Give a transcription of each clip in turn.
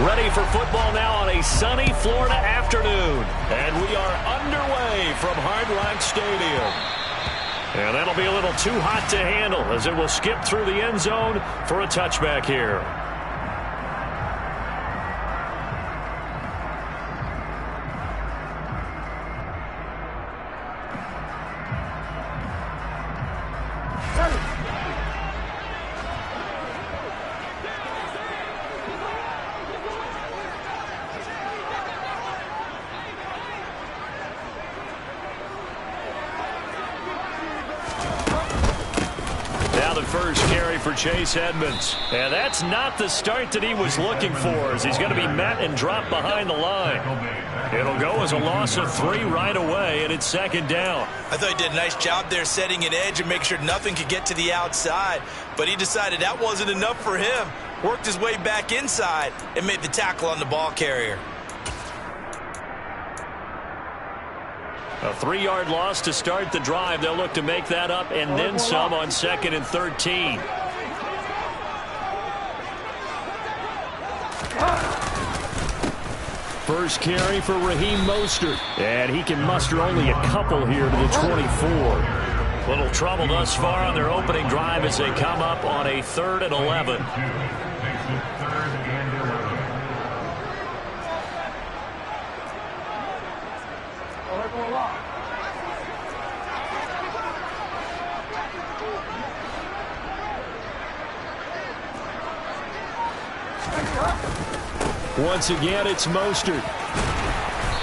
Ready for football now on a sunny Florida afternoon. And we are underway from Hard Rock Stadium. And that'll be a little too hot to handle as it will skip through the end zone for a touchback here. First carry for Chase Edmonds. And that's not the start that he was looking for, as he's going to be met and dropped behind the line. It'll go as a loss of 3 right away, and it's second down. I thought he did a nice job there setting an edge and making sure nothing could get to the outside. But he decided that wasn't enough for him. Worked his way back inside and made the tackle on the ball carrier. A 3-yard loss to start the drive. They'll look to make that up and then some on 2nd and 13. First carry for Raheem Mostert. And he can muster only a couple here to the 24. Little trouble thus far on their opening drive as they come up on a 3rd and 11. Once again, it's Mostert.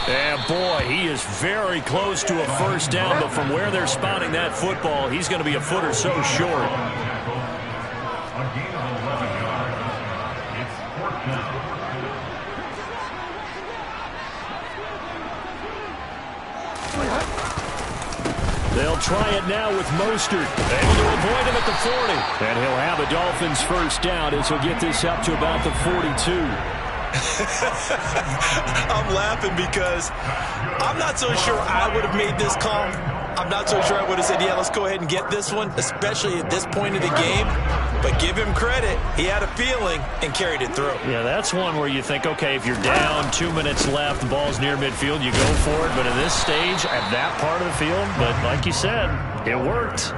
And boy, he is very close to a first down, but from where they're spotting that football, he's going to be a foot or so short. They'll try it now with Mostert. Able to avoid him at the 40. And he'll have a Dolphins first down as he'll get this up to about the 42. I'm laughing because I'm not so sure I would have made this call. I'm not so sure I would have said, yeah, let's go ahead and get this one, especially at this point of the game. But give him credit. He had a feeling and carried it through. Yeah, that's one where you think, okay, if you're down, 2 minutes left, the ball's near midfield, you go for it. But at this stage, at that part of the field, but like you said, it worked.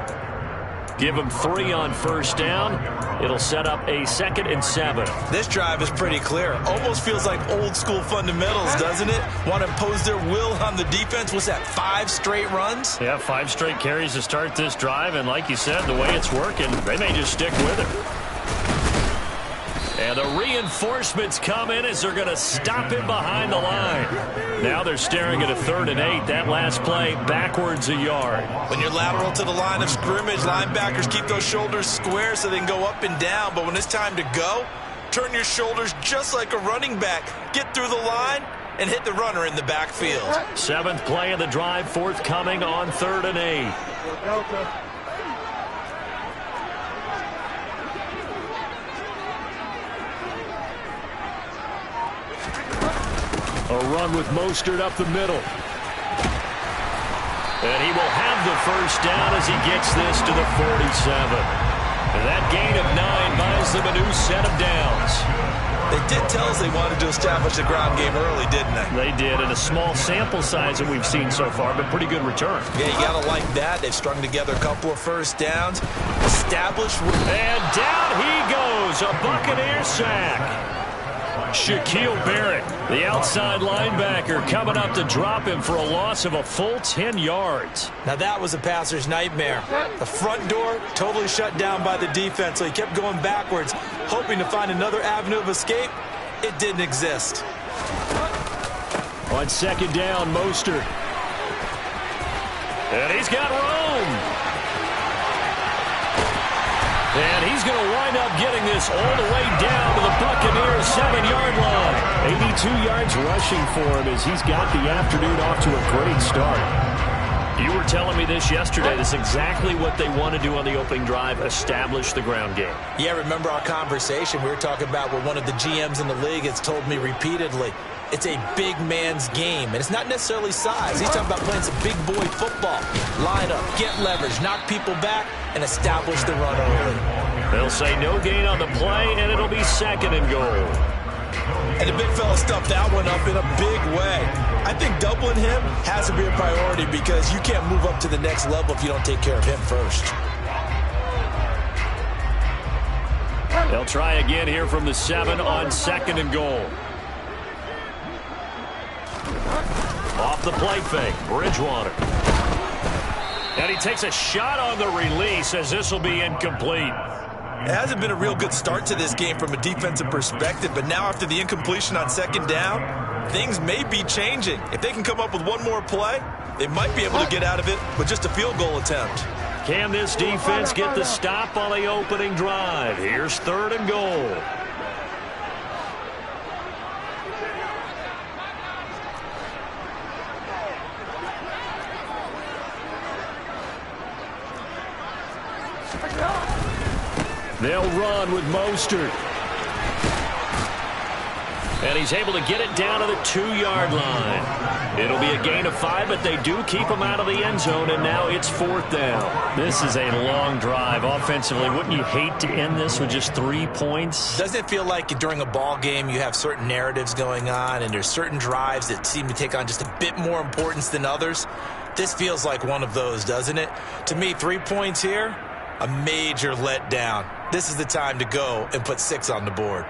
Give him 3 on first down. It'll set up a 2nd and 7. This drive is pretty clear. Almost feels like old school fundamentals, doesn't it? Want to impose their will on the defense. Was that 5 straight runs? Yeah, 5 straight carries to start this drive. And like you said, the way it's working, they may just stick with it. And the reinforcements come in as they're going to stop him behind the line. Now they're staring at a 3rd and 8. That last play backwards a yard. When you're lateral to the line of scrimmage, linebackers keep those shoulders square so they can go up and down. But when it's time to go, turn your shoulders just like a running back. Get through the line and hit the runner in the backfield. 7th play of the drive, forthcoming on 3rd and 8. A run with Mostert up the middle. And he will have the first down as he gets this to the 47. And that gain of 9 buys them a new set of downs. They did tell us they wanted to establish the ground game early, didn't they? They did, in a small sample size that we've seen so far, but pretty good return. Yeah, you got to like that. They've strung together a couple of first downs. Established. And down he goes, a Buccaneer sack. Shaquille Barrett, the outside linebacker, coming up to drop him for a loss of a full 10 yards. Now that was a passer's nightmare. The front door totally shut down by the defense, so he kept going backwards, hoping to find another avenue of escape. It didn't exist. On 2nd down, Mostert. And he's got room. And he's going to wind up getting this all the way down to the Buccaneers' 7-yard line. 82 yards rushing for him as he's got the afternoon off to a great start. You were telling me this yesterday. This is exactly what they want to do on the opening drive, establish the ground game. Yeah, remember our conversation? We were talking about what one of the GMs in the league has told me repeatedly. It's a big man's game, and it's not necessarily size. He's talking about playing some big boy football. Line up, get leverage, knock people back, and establish the run early. They'll say no gain on the play, and it'll be 2nd and goal. And the big fella stuffed that one up in a big way. I think doubling him has to be a priority because you can't move up to the next level if you don't take care of him first. They'll try again here from the 7 on 2nd and goal. Off the play fake, Bridgewater. And he takes a shot on the release as this will be incomplete. It hasn't been a real good start to this game from a defensive perspective, but now after the incompletion on 2nd down, things may be changing. If they can come up with one more play, they might be able to get out of it with just a field goal attempt. Can this defense get the stop on the opening drive? Here's 3rd and goal. They'll run with Mostert. And he's able to get it down to the 2-yard line. It'll be a gain of 5, but they do keep him out of the end zone, and now it's 4th down. This is a long drive offensively. Wouldn't you hate to end this with just 3 points? Doesn't it feel like during a ball game you have certain narratives going on, and there's certain drives that seem to take on just a bit more importance than others? This feels like one of those, doesn't it? To me, 3 points here, a major letdown. This is the time to go and put 6 on the board.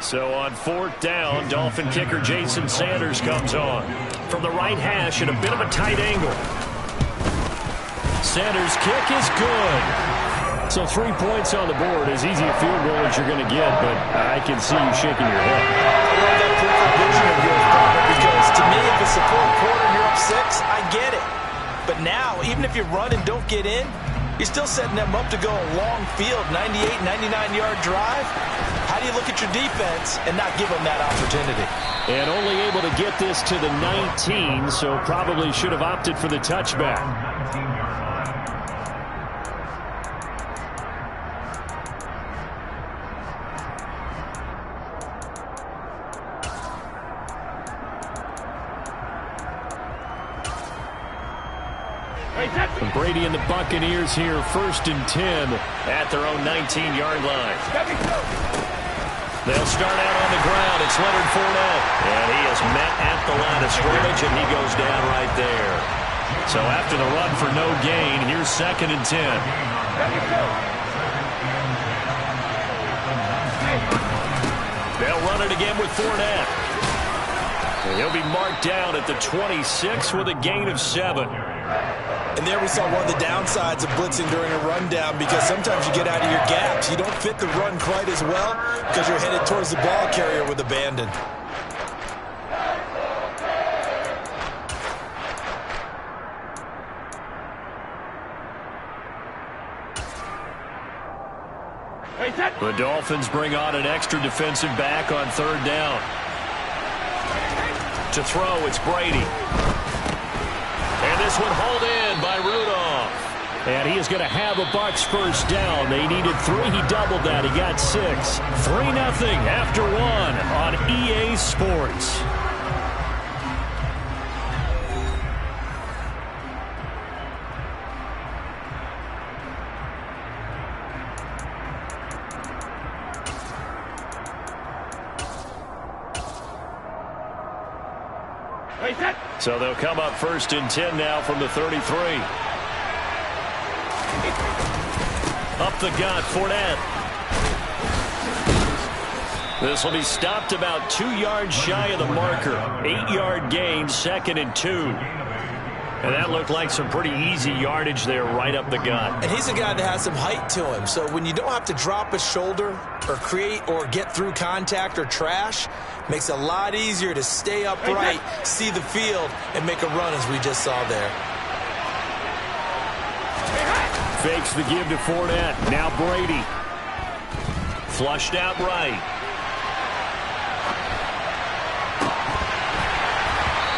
So on 4th down, Dolphin kicker Jason Sanders comes on. From the right hash at a bit of a tight angle. Sanders' kick is good. So 3 points on the board, as easy a field goal as you're going to get, but I can see you shaking your head. I love that peripheral vision of yours, Robert, because to me, if it's the 4th quarter and you're up 6, I get it. But now, even if you run and don't get in, you're still setting them up to go a long field, 98, 99-yard drive. How do you look at your defense and not give them that opportunity? And only able to get this to the 19, so probably should have opted for the touchback. Brady and the Buccaneers here, 1st and 10 at their own 19-yard line. They'll start out on the ground. It's Leonard Fournette. And he is met at the line of scrimmage, and he goes down right there. So after the run for no gain, here's 2nd and 10. They'll run it again with Fournette. And he'll be marked down at the 26 with a gain of 7. And there we saw one of the downsides of blitzing during a rundown, because sometimes you get out of your gaps. You don't fit the run quite as well because you're headed towards the ball carrier with abandon. The Dolphins bring on an extra defensive back on 3rd down. To throw, it's Brady. And this one hauled in by Rudolph. And he is going to have a Bucs 1st down. They needed 3. He doubled that. He got 6. 3-0 after 1 on EA Sports. So they'll come up 1st and 10 now from the 33. Up the gut, Fournette. This will be stopped about 2 yards shy of the marker. 8-yard gain, 2nd and 2. And that looked like some pretty easy yardage there right up the gut. And he's a guy that has some height to him. So when you don't have to drop a shoulder or create or get through contact or trash, makes it a lot easier to stay upright, see the field, and make a run as we just saw there. Fakes the give to Fournette. Now Brady. Flushed out right.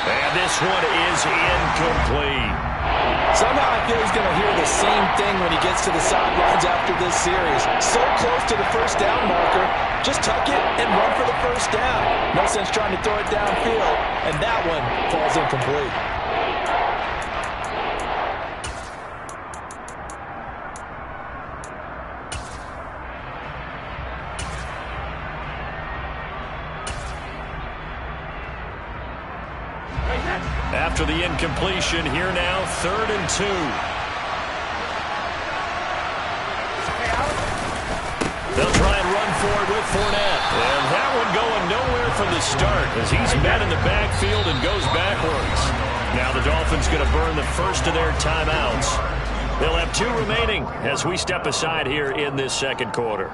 And this one is incomplete. Somehow I feel he's going to hear the same thing when he gets to the sidelines after this series. So close to the 1st down marker. Just tuck it and run for the 1st down. No sense trying to throw it downfield. And that one falls incomplete. after the incompletion. Here now, 3rd and 2. They'll try and run forward with Fournette. And that one going nowhere from the start as he's met in the backfield and goes backwards. Now the Dolphins going to burn the first of their timeouts. They'll have 2 remaining as we step aside here in this second quarter.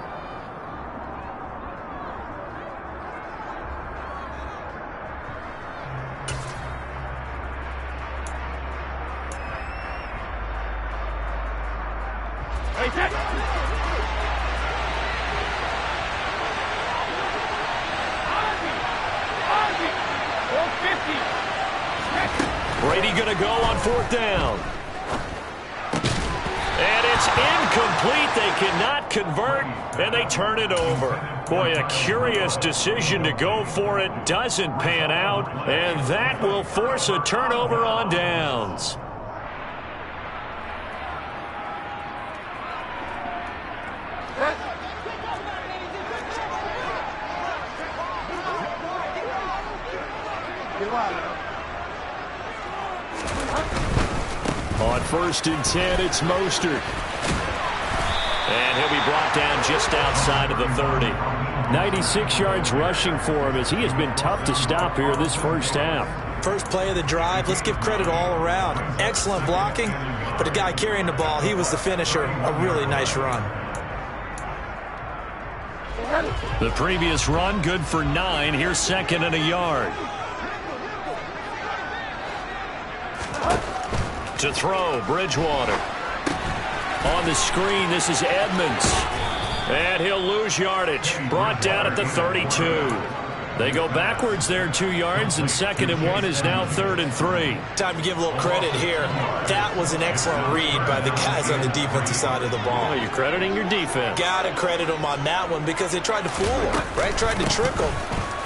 Brady going to go on 4th down. And it's incomplete. They cannot convert, and they turn it over. Boy, a curious decision to go for it. Doesn't pan out, and that will force a turnover on downs. On 1st and 10, it's Mostert. And he'll be brought down just outside of the 30. 96 yards rushing for him as he has been tough to stop here this first half. First play of the drive, let's give credit all around. Excellent blocking, but the guy carrying the ball, he was the finisher. A really nice run. The previous run, good for 9. Here's 2nd and a yard. To throw, Bridgewater. On the screen, this is Edmonds. And he'll lose yardage. Brought down at the 32. They go backwards there 2 yards, and 2nd and 1 is now 3rd and 3. Time to give a little credit here. That was an excellent read by the guys on the defensive side of the ball. Oh, you're crediting your defense. Got to credit them on that one because they tried to fool him, right? Tried to trick him.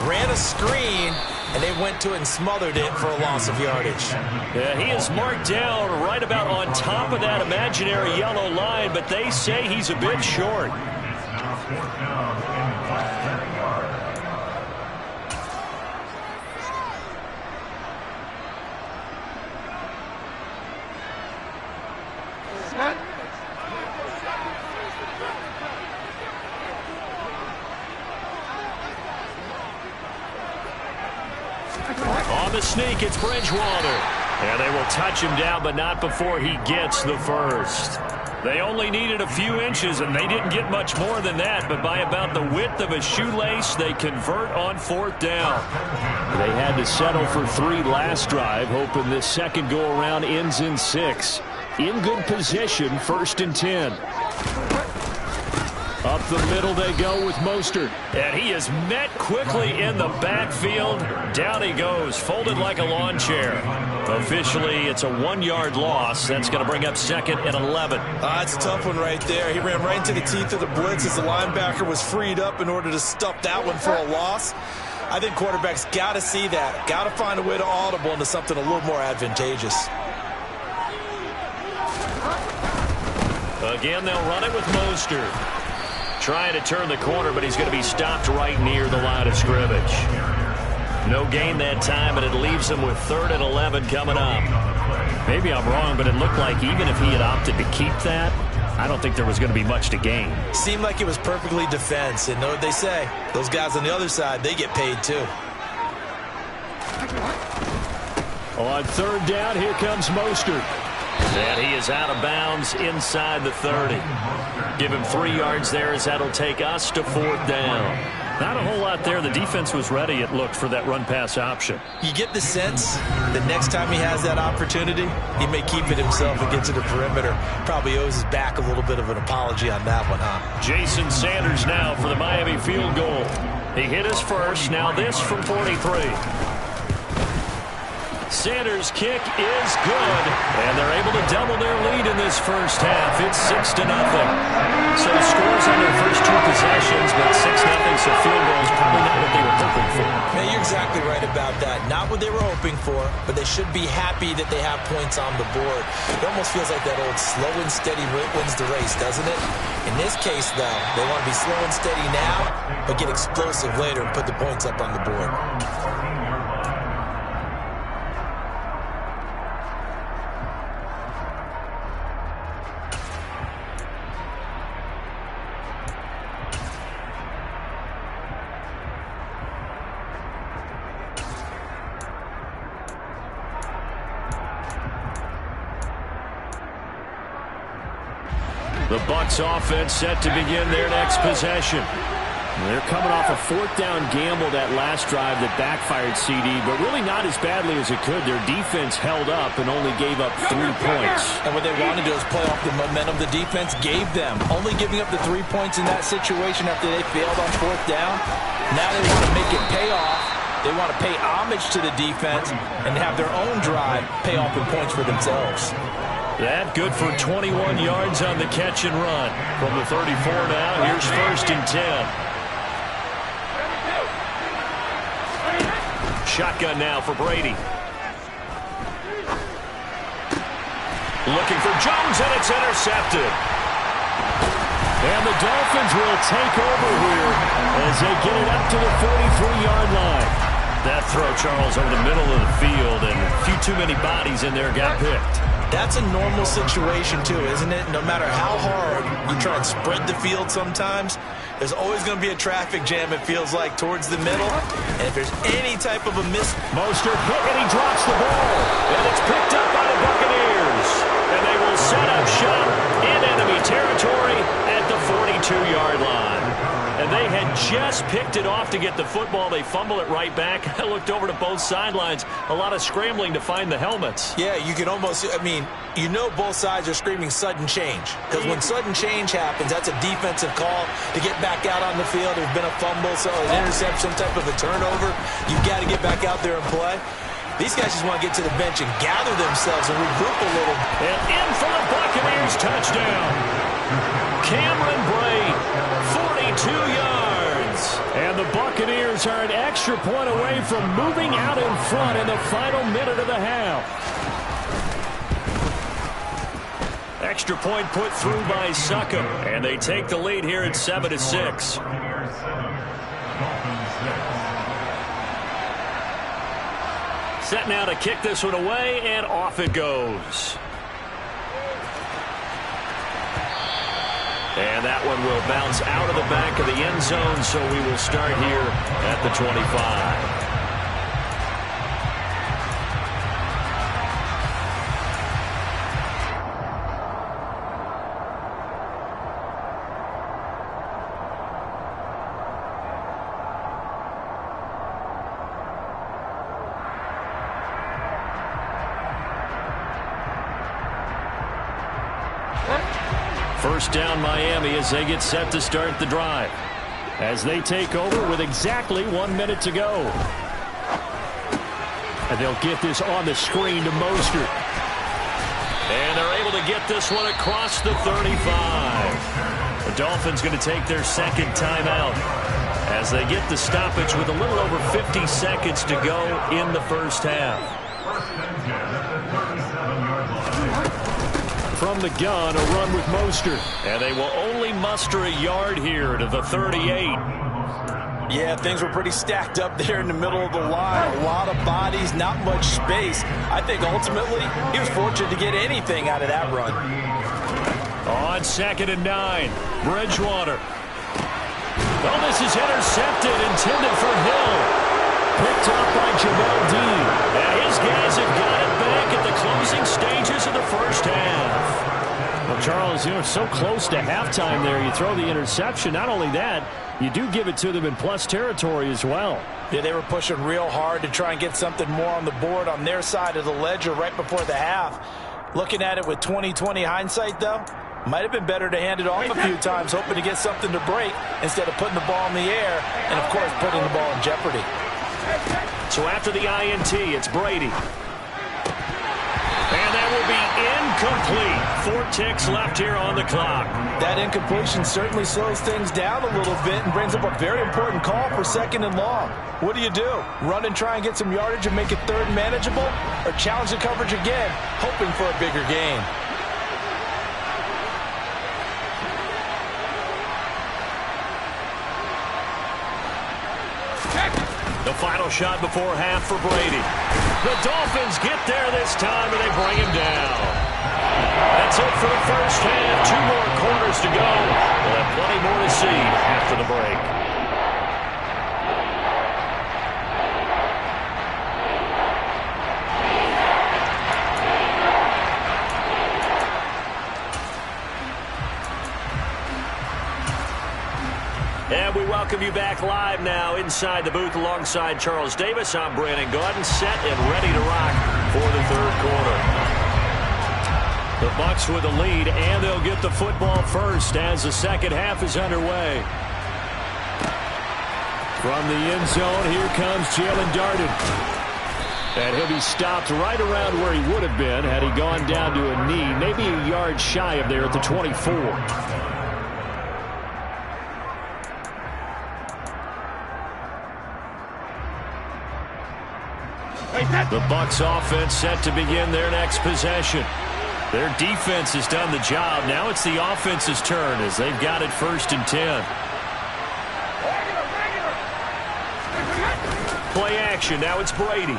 Ran a screen, and they went to it and smothered it for a loss of yardage. Yeah, he is marked down right about on top of that imaginary yellow line, but they say he's a bit short. On the sneak, it's Bridgewater. And they will touch him down, but not before he gets the first. They only needed a few inches, and they didn't get much more than that. But by about the width of a shoelace, they convert on 4th down. They had to settle for 3 last drive, hoping this second go-around ends in 6. In good position, 1st and 10. Up the middle they go with Mostert. And he is met quickly in the backfield. Down he goes, folded like a lawn chair. Officially, it's a 1-yard loss. That's going to bring up 2nd and 11. That's a tough one right there. He ran right into the teeth of the blitz as the linebacker was freed up in order to stuff that one for a loss. I think quarterbacks got to see that. Got to find a way to audible into something a little more advantageous. Again, they'll run it with Mostert. Trying to turn the corner, but he's going to be stopped right near the line of scrimmage. No gain that time, and it leaves him with 3rd and 11 coming up. Maybe I'm wrong, but it looked like even if he had opted to keep that, I don't think there was going to be much to gain. Seemed like it was perfectly defense, and know what they say. Those guys on the other side, they get paid too. On 3rd down, here comes Mostert. And he is out of bounds inside the 30. Give him 3 yards there as that'll take us to 4th down. Not a whole lot there. The defense was ready, it looked, for that run-pass option. You get the sense that next time he has that opportunity, he may keep it himself and get to the perimeter. Probably owes his back a little bit of an apology on that one, huh? Jason Sanders now for the Miami field goal. He hit his first. Now this from 43. Sanders' kick is good, and they're able to double their lead in this first half. It's 6-0. So scores on their first 2 possessions, but 6-0, so field goals probably not what they were hoping for. Man, you're exactly right about that. Not what they were hoping for, but they should be happy that they have points on the board. It almost feels like that old slow and steady wins the race, doesn't it? In this case, though, they want to be slow and steady now, but get explosive later and put the points up on the board. The Bucs offense set to begin their next possession. They're coming off a fourth down gamble that last drive that backfired, CD, but really not as badly as it could. Their defense held up and only gave up 3 points. And what they wanted to do is play off the momentum the defense gave them. Only giving up the 3 points in that situation after they failed on fourth down. Now they want to make it pay off. They want to pay homage to the defense and have their own drive pay off in points for themselves. That good for 21 yards on the catch and run. From the 34 now, here's 1st and 10. Shotgun now for Brady. Looking for Jones, and it's intercepted. And the Dolphins will take over here as they get it up to the 43-yard line. That throw, Charles, over the middle of the field, and a few too many bodies in there got picked. That's a normal situation, too, isn't it? No matter how hard you try and spread the field sometimes, there's always going to be a traffic jam, it feels like, towards the middle. And if there's any type of a miss... Mostert hit, and he drops the ball. And it's picked up by the Buccaneers. And they will set up shop in enemy territory at the 42-yard line. And they had just picked it off to get the football. They fumble it right back. I looked over to both sidelines. A lot of scrambling to find the helmets. Yeah, you can almost, I mean, you know both sides are screaming sudden change. Because when sudden change happens, that's a defensive call to get back out on the field. There's been a fumble, so an interception, some type of a turnover. You've got to get back out there and play. These guys just want to get to the bench and gather themselves and regroup a little. And in for the Buccaneers touchdown. Cameron Brate, 42 yards. And the Buccaneers are an extra point away from moving out in front in the final minute of the half. Extra point put through by Succop. And they take the lead here at 7-6. Set now to kick this one away, and off it goes. And that one will bounce out of the back of the end zone, so we will start here at the 25. First down Miami as they get set to start the drive. As they take over with exactly 1 minute to go. And they'll get this on the screen to Mostert. And they're able to get this one across the 35. The Dolphins going to take their second timeout as they get the stoppage with a little over 50 seconds to go in the first half. From the gun, a run with Mostert. And they will only muster a yard here to the 38. Yeah, things were pretty stacked up there in the middle of the line. A lot of bodies, not much space. I think ultimately he was fortunate to get anything out of that run. On 2nd and 9, Bridgewater. Well, this is intercepted, intended for Hill. Picked up by Jamel Dean. And his guys have got it back at the closing stages of the first half. Well, Charles, you're so close to halftime there. You throw the interception. Not only that, you do give it to them in plus territory as well. Yeah, they were pushing real hard to try and get something more on the board on their side of the ledger right before the half. Looking at it with 20/20 hindsight, though, might have been better to hand it off a few times, hoping to get something to break instead of putting the ball in the air and, of course, putting the ball in jeopardy. So after the INT, it's Brady. And that will be incomplete. 4 ticks left here on the clock. That incompletion certainly slows things down a little bit and brings up a very important call for 2nd and long. What do? Run and try and get some yardage and make it 3rd manageable? Or challenge the coverage again, hoping for a bigger gain? The final shot before half for Brady. The Dolphins get there this time, and they bring him down. That's it for the first half. 2 more quarters to go. We'll have plenty more to see after the break. We welcome you back live now inside the booth alongside Charles Davis. I'm Brandon Gaudin, set and ready to rock for the third quarter. The Bucs with the lead, and they'll get the football first as the second half is underway. From the end zone, here comes Jalen Darden. And he'll be stopped right around where he would have been had he gone down to a knee, maybe a yard shy of there at the 24. The Bucs offense set to begin their next possession. Their defense has done the job. Now it's the offense's turn as they've got it 1st and 10. Play action. Now it's Brady.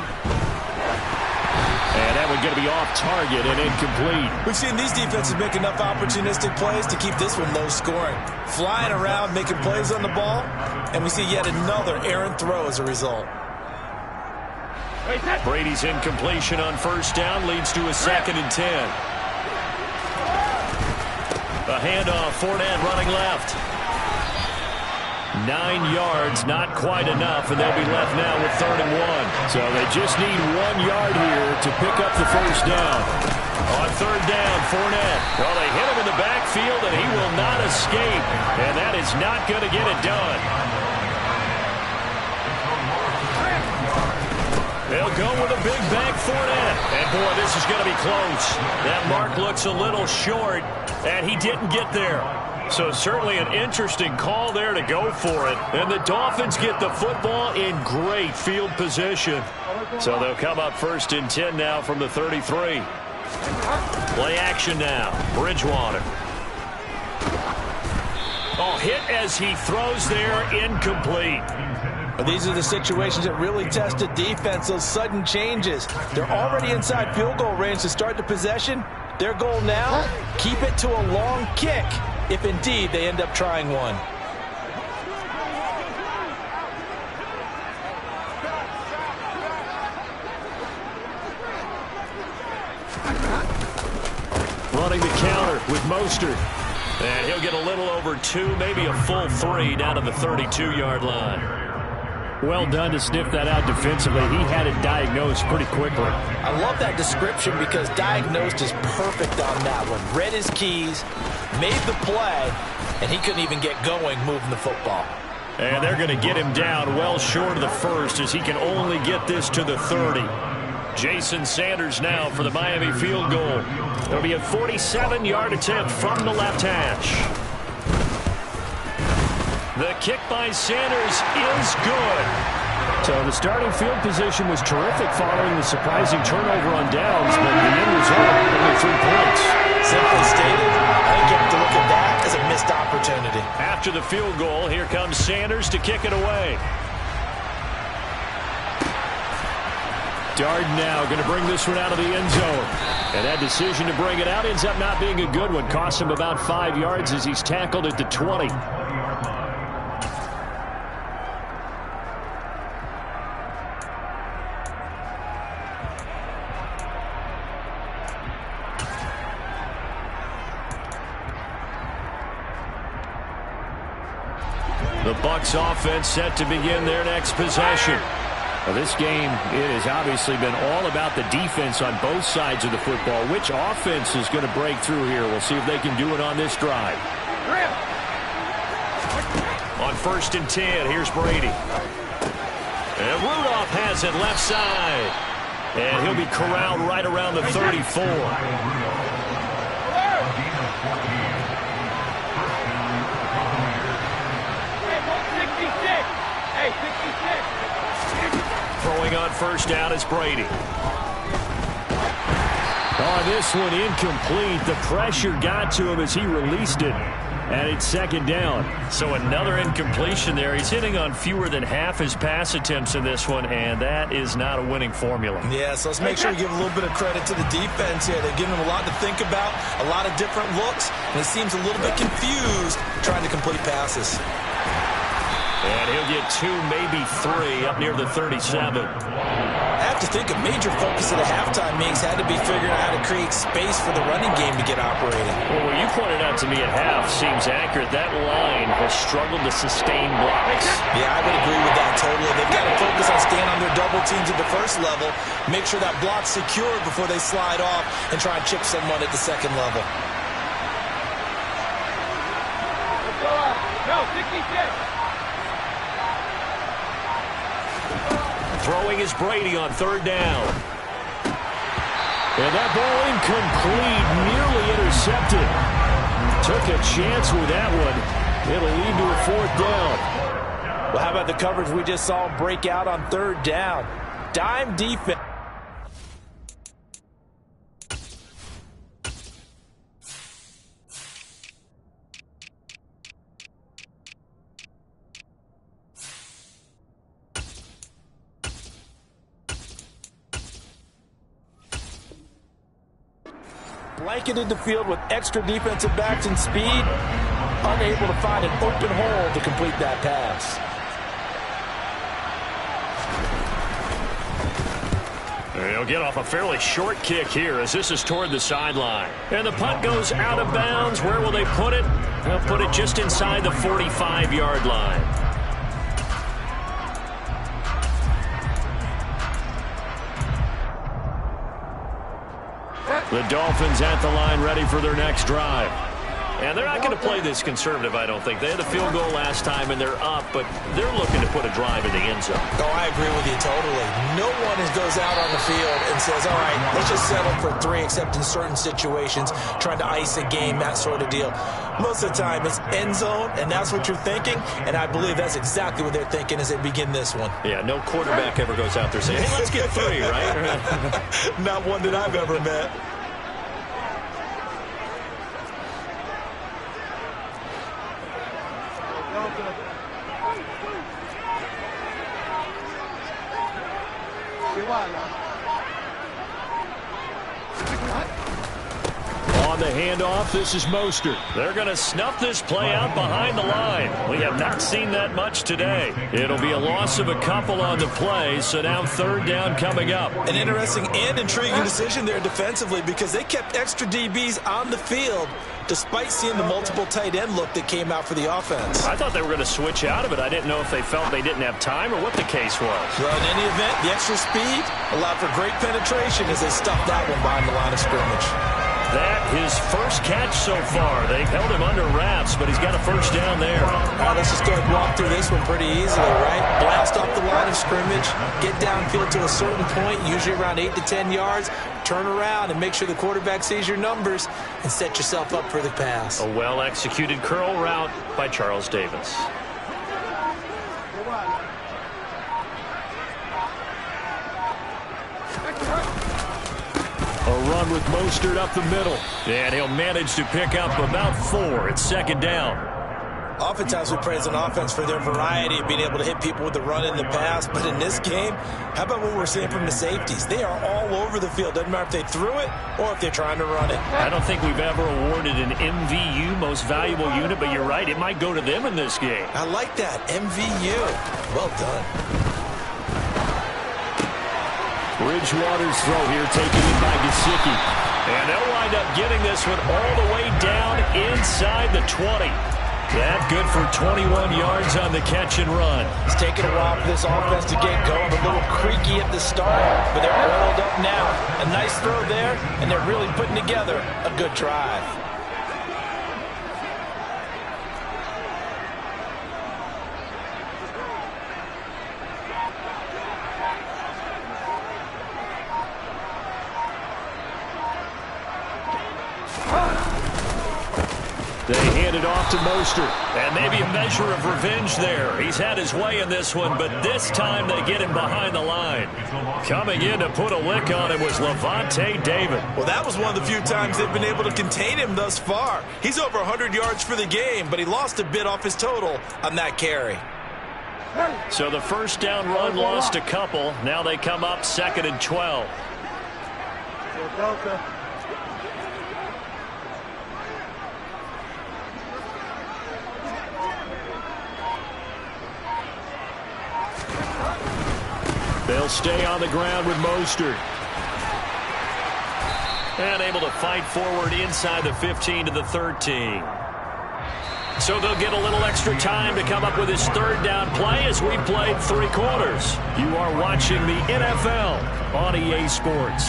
And that one's going to be off target and incomplete. We've seen these defenses make enough opportunistic plays to keep this one low scoring. Flying around, making plays on the ball, and we see yet another errant throw as a result. Brady's incompletion on 1st down leads to a 2nd and 10. A handoff, Fournette running left. 9 yards, not quite enough, and they'll be left now with 3rd and 1. So they just need 1 yard here to pick up the 1st down. On 3rd down, Fournette. Well, they hit him in the backfield, and he will not escape. And that is not going to get it done. They'll go with a big back Fournette. And, boy, this is going to be close. That mark looks a little short, and he didn't get there. So certainly an interesting call there to go for it. And the Dolphins get the football in great field position. So they'll come up 1st and 10 now from the 33. Play action now. Bridgewater. Oh, hit as he throws there, incomplete. These are the situations that really test the defense, those sudden changes. They're already inside field goal range to start the possession. Their goal now, keep it to a long kick, if indeed they end up trying one. Running the counter with Mostert. And he'll get a little over 2, maybe a full 3 down to the 32-yard line. Well done to sniff that out defensively. He had it diagnosed pretty quickly. I love that description because diagnosed is perfect on that one. Read his keys, made the play, and he couldn't even get going moving the football. And they're going to get him down well short of the 1st as he can only get this to the 30. Jason Sanders now for the Miami field goal. It'll be a 47-yard attempt from the left hash. The kick by Sanders is good. So the starting field position was terrific following the surprising turnover on downs, but the end result, only 3 points. Simply stated, I think you have to look at that as a missed opportunity. After the field goal, here comes Sanders to kick it away. Darden now going to bring this one out of the end zone. And that decision to bring it out ends up not being a good one. Costs him about 5 yards as he's tackled at the 20. The Bucs offense set to begin their next possession. Well, this game, it has obviously been all about the defense on both sides of the football. Which offense is going to break through here? We'll see if they can do it on this drive. On 1st and 10, here's Brady. And Rudolph has it left side. And he'll be corralled right around the 34. Throwing on 1st down is Brady. Oh, this one incomplete. The pressure got to him as he released it. And it's 2nd down. So another incompletion there. He's hitting on fewer than half his pass attempts in this one, and that is not a winning formula. Yeah, so let's make sure we give a little bit of credit to the defense here. They're giving him a lot to think about, a lot of different looks, and he seems a little bit confused trying to complete passes. And he'll get 2, maybe 3 up near the 37. I have to think a major focus of the halftime mix had to be figuring out how to create space for the running game to get operating. Well, what you pointed out to me at half seems accurate. That line has struggled to sustain blocks. Yeah, I would agree with that totally. They've got to focus on staying on their double teams at the first level, make sure that block's secured before they slide off and try and chip someone at the second level. No, 66. Throwing is Brady on 3rd down. And that ball incomplete, nearly intercepted. Took a chance with that one. It'll lead to a 4th down. Well, how about the coverage we just saw break out on 3rd down? Dime defense. Blanketed the field with extra defensive backs and speed, unable to find an open hole to complete that pass. He'll get off a fairly short kick here as this is toward the sideline. And the punt goes out of bounds. Where will they put it? They'll put it just inside the 45-yard line. The Dolphins at the line ready for their next drive. And they're not going to play this conservative, I don't think. They had a field goal last time, and they're up, but they're looking to put a drive in the end zone. Oh, I agree with you totally. No one goes out on the field and says, all right, let's just settle for 3, except in certain situations, trying to ice a game, that sort of deal. Most of the time, it's end zone, and that's what you're thinking, and I believe that's exactly what they're thinking as they begin this one. Yeah, no quarterback ever goes out there saying, hey, let's get 3, right? Not one that I've ever met. On the handoff, this is Mostert. They're going to snuff this play out behind the line. We have not seen that much today. It'll be a loss of a couple on the play, so now 3rd down coming up. An interesting and intriguing decision there defensively because they kept extra DBs on the field despite seeing the multiple tight end look that came out for the offense. I thought they were going to switch out of it. I didn't know if they felt they didn't have time or what the case was. Well, in any event, the extra speed allowed for great penetration as they stuffed that one behind the line of scrimmage. That his first catch so far. They've held him under wraps, but he's got a 1st down there. Let's just go ahead and walk through this one pretty easily, right? Blast off the line of scrimmage, get downfield to a certain point, usually around 8 to 10 yards, turn around and make sure the quarterback sees your numbers and set yourself up for the pass. A well-executed curl route by Charles Davis. A run with Mostert up the middle. And he'll manage to pick up about 4. It's 2nd down. Oftentimes we praise an offense for their variety of being able to hit people with the run in the pass. But in this game, how about what we're seeing from the safeties? They are all over the field. Doesn't matter if they threw it or if they're trying to run it. I don't think we've ever awarded an MVU, most valuable unit, but you're right. It might go to them in this game. I like that. MVU. Well done. Bridgewater's throw here taken in by Gesicki. And they'll wind up getting this one all the way down inside the 20. That good for 21 yards on the catch and run. It's taken a while for this offense to get going. A little creaky at the start, but they're oiled up now. A nice throw there, and they're really putting together a good drive. They hand it off to Mostert, and maybe a measure of revenge there. He's had his way in this one, but this time they get him behind the line. Coming in to put a lick on him was Levante David. Well, that was one of the few times they've been able to contain him thus far. He's over 100 yards for the game, but he lost a bit off his total on that carry. So the 1st down run lost a couple. Now they come up 2nd and 12. They'll stay on the ground with Mostert. And able to fight forward inside the 15 to the 13. So they'll get a little extra time to come up with his third down play as we've played 3 quarters. You are watching the NFL on EA Sports.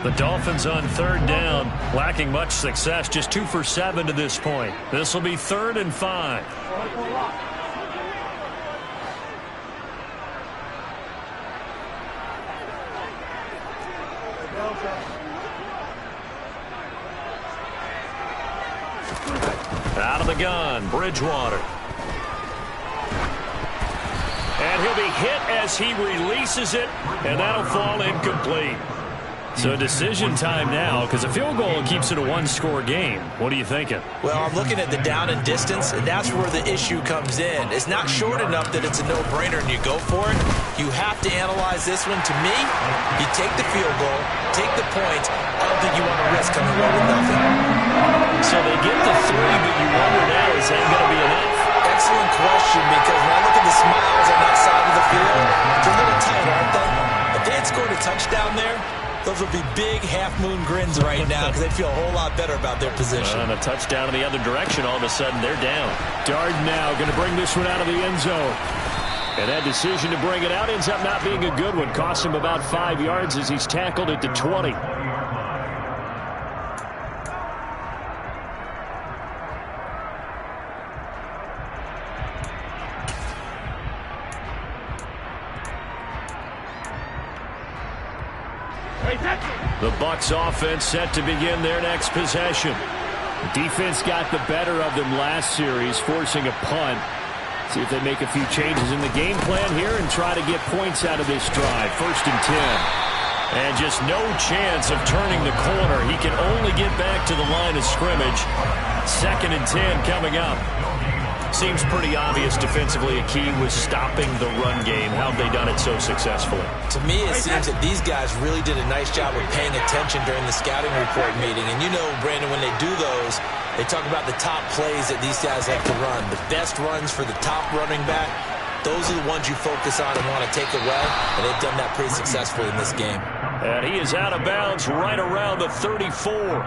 The Dolphins on third down, lacking much success, just 2 for 7 to this point. This will be 3rd and 5. Out of the gun, Bridgewater. And he'll be hit as he releases it, and that'll fall incomplete. So decision time now, because a field goal keeps it a 1-score game. What are you thinking? Well, I'm looking at the down and distance, and that's where the issue comes in. It's not short enough that it's a no-brainer and you go for it. You have to analyze this one. To me, you take the field goal, take the points. I don't think you want to risk coming away with nothing. So they get the 3, but you wonder now, is that going to be enough? Excellent question, because when I look at the smiles on that side of the field, it's a little tight, aren't they? If they had scored a touchdown there, those would be big half-moon grins right now because they feel a whole lot better about their position. And a touchdown in the other direction, all of a sudden they're down. Darden now going to bring this one out of the end zone. And that decision to bring it out ends up not being a good one. Costs him about 5 yards as he's tackled at the 20. The Bucs offense set to begin their next possession. Defense got the better of them last series, forcing a punt. See if they make a few changes in the game plan here and try to get points out of this drive. 1st and 10. And just no chance of turning the corner. He can only get back to the line of scrimmage. 2nd and 10 coming up. Seems pretty obvious defensively a key was stopping the run game. How have they done it so successfully? To me, it seems that these guys really did a nice job of paying attention during the scouting report meeting. And you know, Brandon, when they do those, they talk about the top plays that these guys like to run. The best runs for the top running back, those are the ones you focus on and want to take away. And they've done that pretty successfully in this game. And he is out of bounds right around the 34.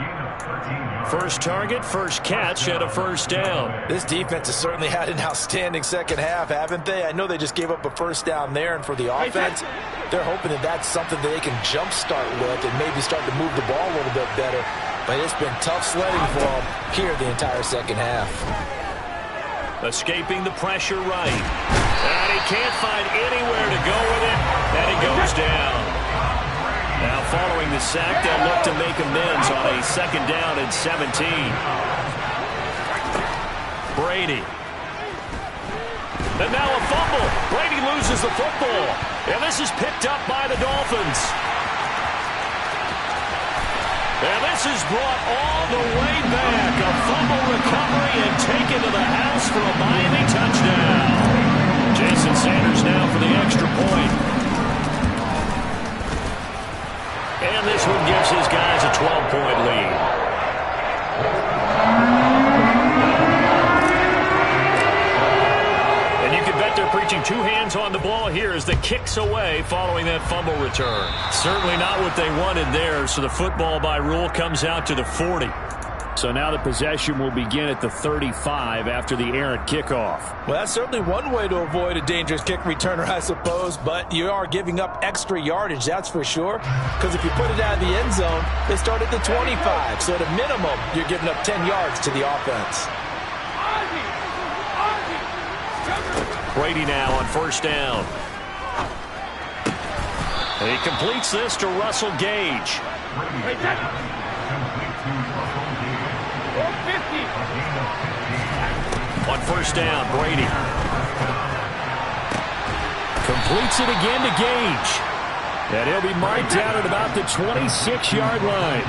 First target, first catch, and a 1st down. This defense has certainly had an outstanding second half, haven't they? I know they just gave up a 1st down there, and for the offense, they're hoping that that's something that they can jumpstart with and maybe start to move the ball a little bit better. But it's been tough sledding for them here the entire second half. Escaping the pressure right. And he can't find anywhere to go with it, and he goes down. Now following the sack, they'll look to make amends on a 2nd down and 17. Brady. And now a fumble. Brady loses the football. And this is picked up by the Dolphins. And this is brought all the way back. A fumble recovery and taken to the house for a Miami touchdown. Jason Sanders now for the extra point. And this one gives his guys a 12-point lead. And you can bet they're preaching 2 hands on the ball here as the kick's away following that fumble return. Certainly not what they wanted there, so the football by rule comes out to the 40. So now the possession will begin at the 35 after the errant kickoff. Well, that's certainly one way to avoid a dangerous kick returner, I suppose, but you are giving up extra yardage, that's for sure, because if you put it out of the end zone, they start at the 25, so at a minimum, you're giving up 10 yards to the offense. Brady now on 1st down. And he completes this to Russell Gage. On 1st down, Brady. Completes it again to Gage. And he'll be marked down at about the 26-yard line.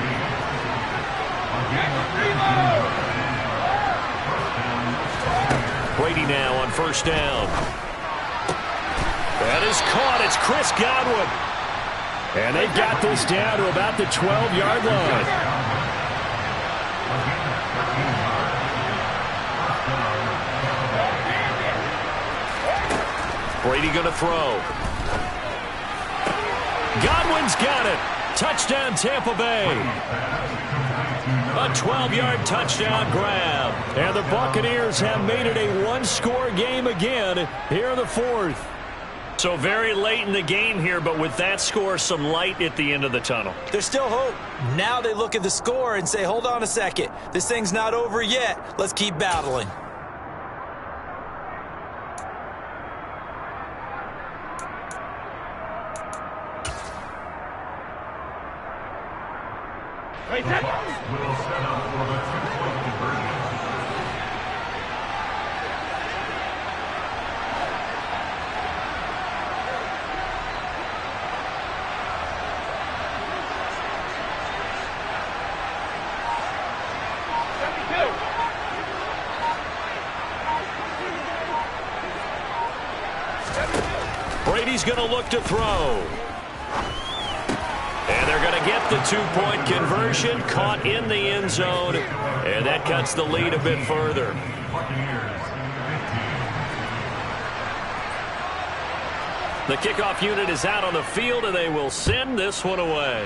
Brady now on 1st down. That is caught. It's Chris Godwin. And they've got this down to about the 12-yard line. Brady going to throw. Godwin's got it. Touchdown, Tampa Bay. A 12-yard touchdown grab. And the Buccaneers have made it a one-score game again here in the fourth. So very late in the game here, but with that score, some light at the end of the tunnel. There's still hope. Now they look at the score and say, hold on a second. This thing's not over yet. Let's keep battling. Will set up for the two-point conversion. Brady's going to look to throw. And they're going to get the two-point conversion, caught in the end zone, and that cuts the lead a bit further. The kickoff unit is out on the field, and they will send this one away.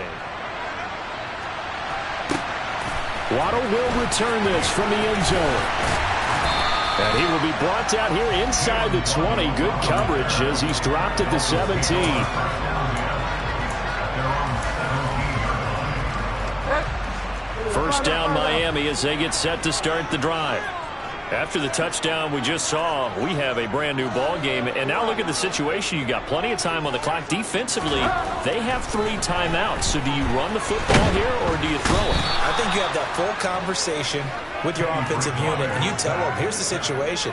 Waddle will return this from the end zone. And he will be brought down here inside the 20. Good coverage as he's dropped at the 17. First down Miami as they get set to start the drive. After the touchdown we just saw, we have a brand new ball game. And now look at the situation. You got plenty of time on the clock. Defensively, they have 3 timeouts. So do you run the football here or do you throw it? I think you have that full conversation with your offensive unit, and you tell them, here's the situation.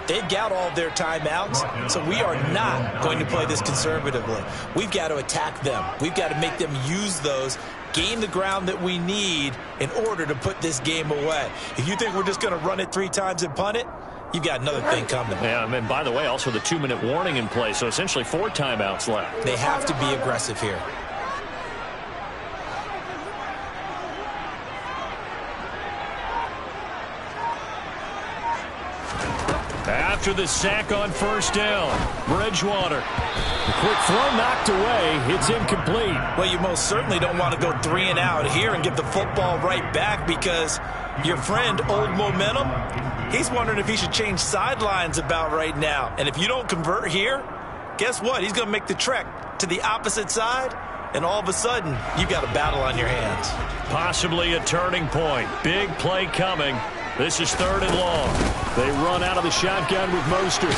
They've got all their timeouts, so we are not going to play this conservatively. We've got to attack them. We've got to make them use those, gain the ground that we need in order to put this game away. If you think we're just going to run it 3 times and punt it, you've got another thing coming. Yeah, and by the way, also the 2-minute warning in play, so essentially 4 timeouts left. They have to be aggressive here. After the sack on first down, Bridgewater. The quick throw knocked away. It's incomplete. Well, you most certainly don't want to go 3 and out here and give the football right back because your friend, Old Momentum, he's wondering if he should change sidelines about right now. And if you don't convert here, guess what? He's going to make the trek to the opposite side, and all of a sudden, you've got a battle on your hands. Possibly a turning point. Big play coming. This is 3rd and long. They run out of the shotgun with Mostert.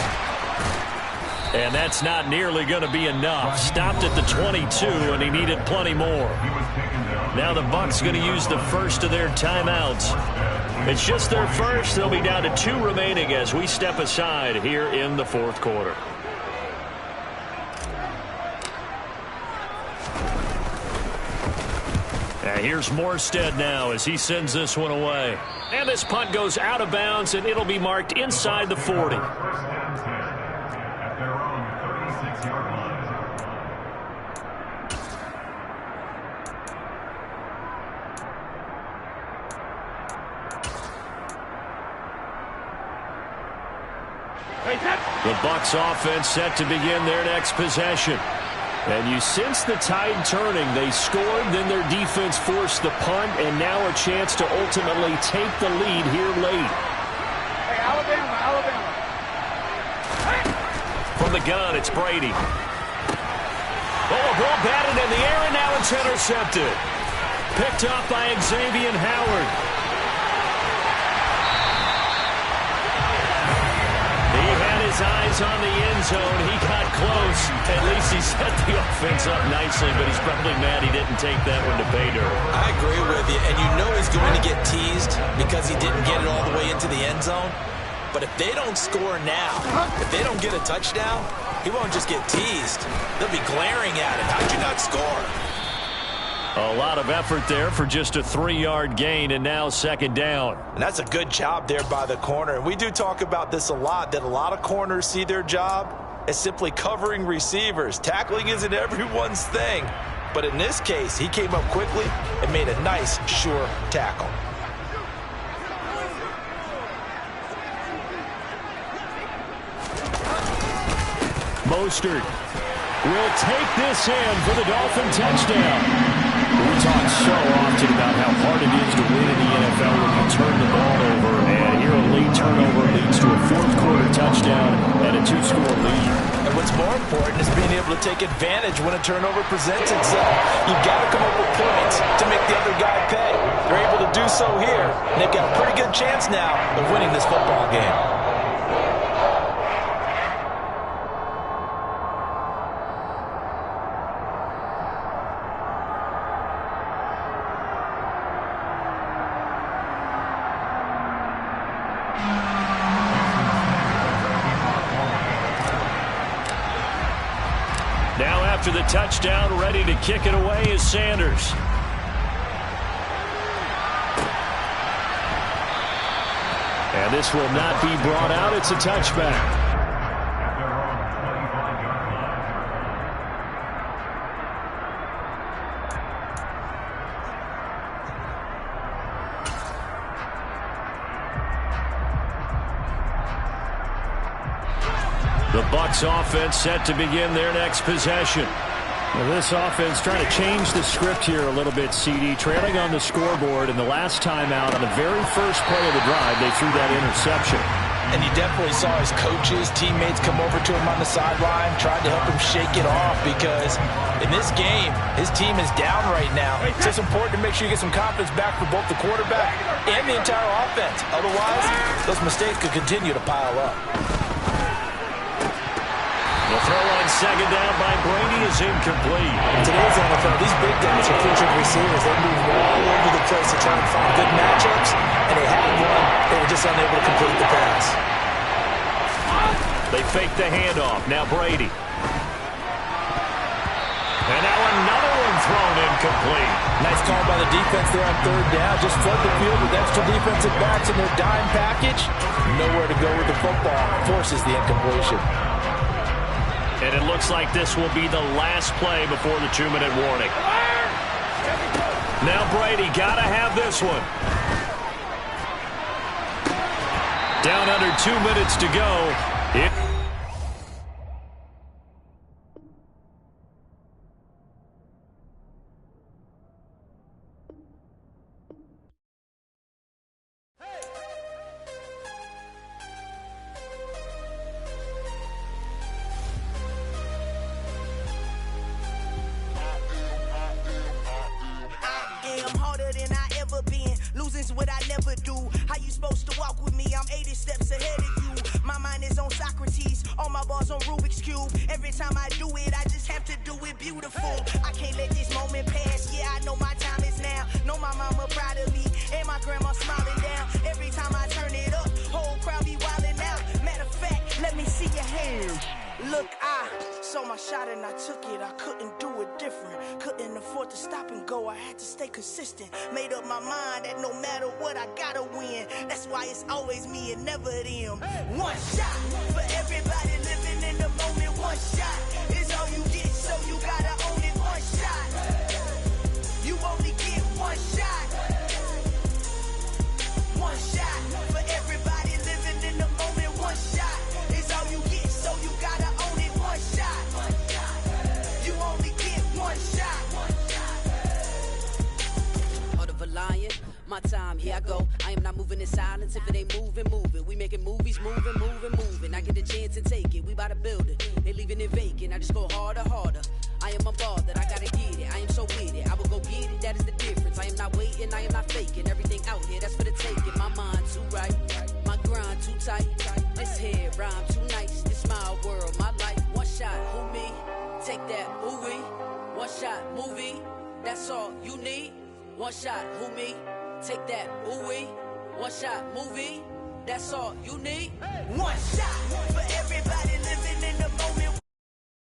And that's not nearly going to be enough. Stopped at the 22, and he needed plenty more. Now the Bucs going to use the first of their timeouts. It's just their first. They'll be down to 2 remaining as we step aside here in the 4th quarter. Here's Morstead now as he sends this one away. And this punt goes out of bounds, and it'll be marked inside the 40. The Bucs offense set to begin their next possession. And you sense the tide turning. They scored, then their defense forced the punt, and now a chance to ultimately take the lead here late. Hey, Alabama. From the gun, it's Brady. Oh, a ball batted in the air, and now it's intercepted. Picked up by Xavier Howard. His eyes on the end zone. He got close. At least he set the offense up nicely, but he's probably mad he didn't take that one to pay dirt. I agree with you, and you know he's going to get teased because he didn't get it all the way into the end zone. But if they don't score now, if they don't get a touchdown, he won't just get teased. They'll be glaring at him. How'd you not score? A lot of effort there for just a 3-yard gain, and now 2nd down. And that's a good job there by the corner. And we do talk about this a lot, that a lot of corners see their job as simply covering receivers. Tackling isn't everyone's thing. But in this case, he came up quickly and made a nice, sure tackle. Mostert will take this in for the Dolphin touchdown. We talk so often about how hard it is to win in the NFL when you turn the ball over, and here a late turnover leads to a fourth-quarter touchdown and a two-score lead. And what's more important is being able to take advantage when a turnover presents itself. You've got to come up with points to make the other guy pay. They're able to do so here, and they've got a pretty good chance now of winning this football game. Now after the touchdown, ready to kick it away is Sanders. And this will not be brought out. It's a touchback. The Bucs offense set to begin their next possession. Well, this offense trying to change the script here a little bit, CD. Trailing on the scoreboard, and the last time out on the very first play of the drive, they threw that interception. And you definitely saw his coaches, teammates come over to him on the sideline, tried to help him shake it off because in this game, his team is down right now. So it's important to make sure you get some confidence back for both the quarterback and the entire offense. Otherwise, those mistakes could continue to pile up. The throw on second down by Brady is incomplete. In today's NFL, these big guys are featured receivers. They move all over the place to try and find good matchups, and they had one. They were just unable to complete the pass. They fake the handoff. Now Brady. And now another one thrown incomplete. Nice call by the defense there on third down. Just flood the field with extra defensive backs in their dime package. Nowhere to go with the football. Forces the incompletion. And it looks like this will be the last play before the 2-minute warning. Now Brady got to have this one. Down under 2 minutes to go. Losing's what I never do. How you supposed to walk with me? I'm 80 steps ahead of you. My mind is on Socrates, all my bars on Rubik's Cube. Every time I do it, I just have to do it beautiful. I can't let this moment pass. Yeah, I know my time is now. Know my mama proud of me, and my grandma smiling down. Every time I turn it up, whole crowd be wilding out. Matter of fact, let me see your hands. Look, I saw my shot and I took it. I couldn't do it different. Couldn't afford to stop and go. I had to stay consistent. Made up my mind that no matter what, I gotta win. That's why it's always me and never them. One shot for everybody living in the moment. One shot is all you get, so you gotta own it. One shot. You only get one shot. One shot for everybody living in the moment. One shot is all you get, so you gotta own it. One shot. You only get one shot. Heart of a lion, my time, here I go. I am not moving in silence. If it ain't moving, moving. We making movies, moving, moving, moving. I get a chance and take it. We bout to build it. They leaving it vacant. I just go harder, harder. I am a ball that I gotta get it. I am so with it. I will go get it. That is the difference. I am not waiting. I am not faking. Everything out here, that's for the taking. My mind too right. My grind too tight. This head rhyme too nice. This my world, my life. One shot, who me? Take that, who we? One shot, movie. That's all you need. One shot, who me? Take that, ooh-wee. One shot, movie. That's all you need. One shot